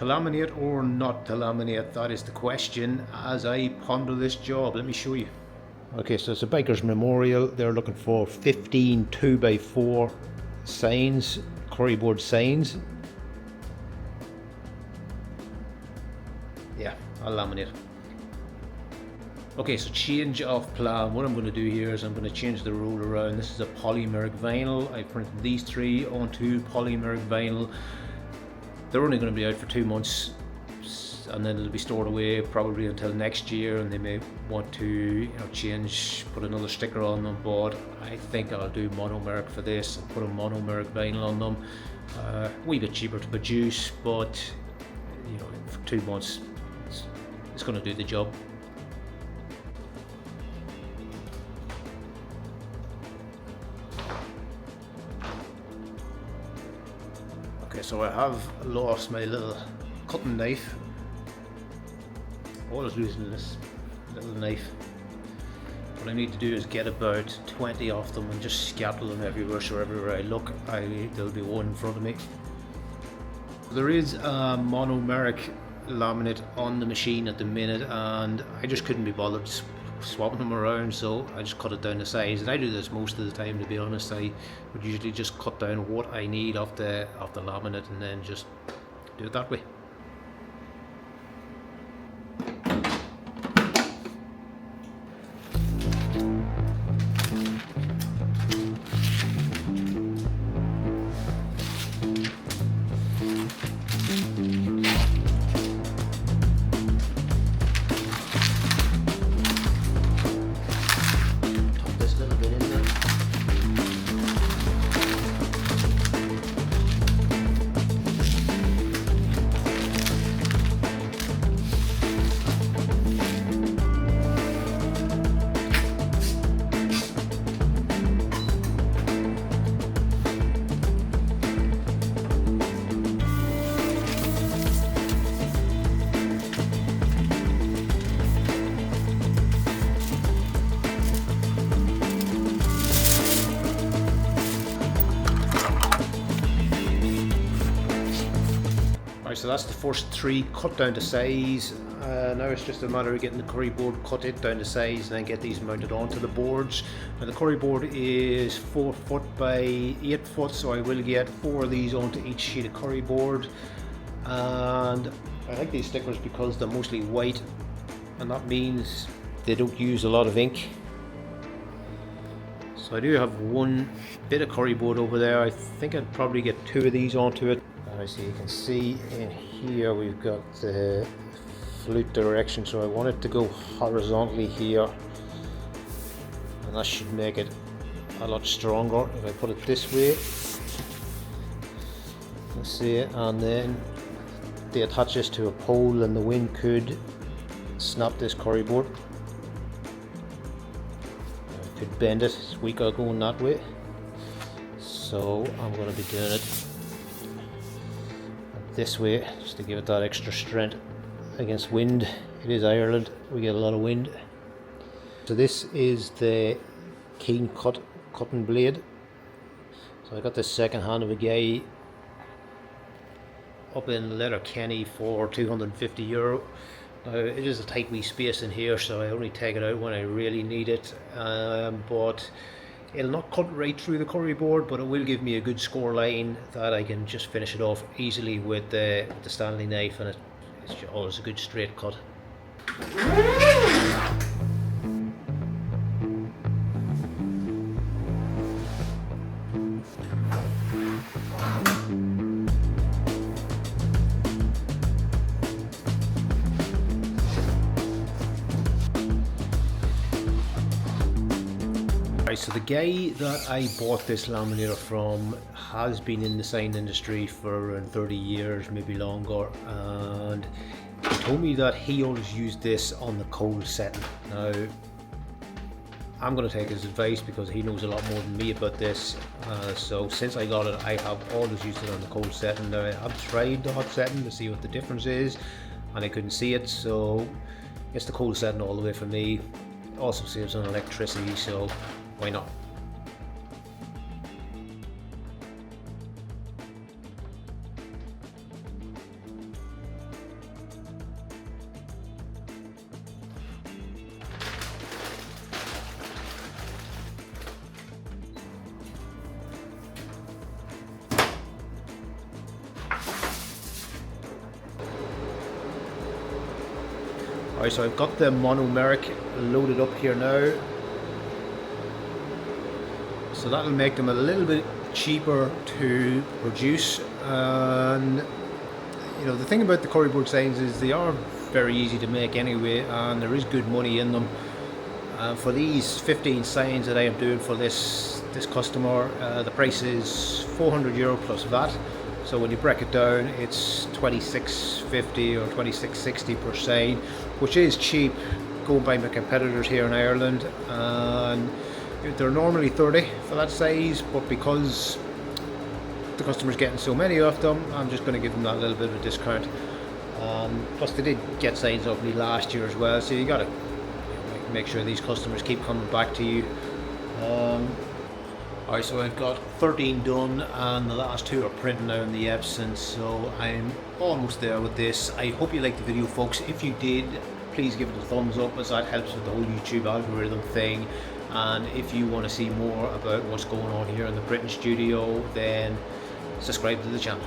To laminate or not to laminate, that is the question as I ponder this job. Let me show you. Okay, so it's a Baker's Memorial. They're looking for 15 2x4 signs, curry board signs. Yeah, I'll laminate. Okay, so change of plan. What I'm going to do here is I'm going to change the roll around. This is a polymeric vinyl. I printed these three onto polymeric vinyl. They're only going to be out for 2 months, and then it'll be stored away probably until next year, and they may want to change, put another sticker on them, but I think I'll do monomeric for this and put a monomeric vinyl on them. A wee bit cheaper to produce, but for 2 months it's going to do the job. Okay, so I have lost my little cutting knife. All I was using this little knife. What I need to do is get about 20 of them and just scatter them everywhere, so everywhere I look, there'll be one in front of me. There is a monomeric laminate on the machine at the minute, and I just couldn't be bothered swapping them around, so I just cut it down to size. And I do this most of the time, to be honest. I would usually just cut down what I need off the laminate and then just do it that way. So that's the first 3 cut down to size. Now it's just a matter of getting the curry board, cut it down to size, and then get these mounted onto the boards. Now the curry board is 4 foot by 8 foot, so I will get 4 of these onto each sheet of curry board. And I like these stickers because they're mostly white, and that means they don't use a lot of ink. So I do have one bit of curry board over there. I think I'd probably get 2 of these onto it. So you can see in here we've got the flute direction, so I want it to go horizontally here, and that should make it a lot stronger if I put it this way. Let's see, and then they attach this to a pole and the wind could snap this curry board. I could bend it, it's weaker going that way, so I'm going to be doing it this way just to give it that extra strength against wind. It is Ireland, we get a lot of wind. So this is the keen cutting blade. So I got this second hand of a guy up in Letterkenny for €250. Now it is a tight wee space in here, so I only take it out when I really need it, but it'll not cut right through the curry board, but it will give me a good score line that I can just finish it off easily with the Stanley knife, and it's always a good straight cut. So the guy that I bought this laminator from has been in the sign industry for around 30 years, maybe longer, and he told me that he always used this on the cold setting. Now I'm going to take his advice because he knows a lot more than me about this, so since I got it I have always used it on the cold setting. Now I have tried the hot setting to see what the difference is, and I couldn't see it, so it's the cold setting all the way for me. It also saves on electricity, so why not? Alright, so I've got the monomeric loaded up here now. So that'll make them a little bit cheaper to produce. And you know, the thing about the curry board signs is they are very easy to make anyway, and there is good money in them. For these 15 signs that I am doing for this customer, the price is €400 plus VAT. So when you break it down, it's $26.50 or $26.60 per sign, which is cheap going by my competitors here in Ireland. And they're normally 30 for that size, but because the customer's getting so many of them, I'm just going to give them that little bit of a discount. Plus they did get signs off me last year as well, so you got to make sure these customers keep coming back to you. Alright, so I've got 13 done and the last 2 are printing now in the Epson, so I'm almost there with this. I hope you liked the video, folks. If you did, please give it a thumbs up, as that helps with the whole YouTube algorithm thing. And if you want to see more about what's going on here in the printing studio, then subscribe to the channel.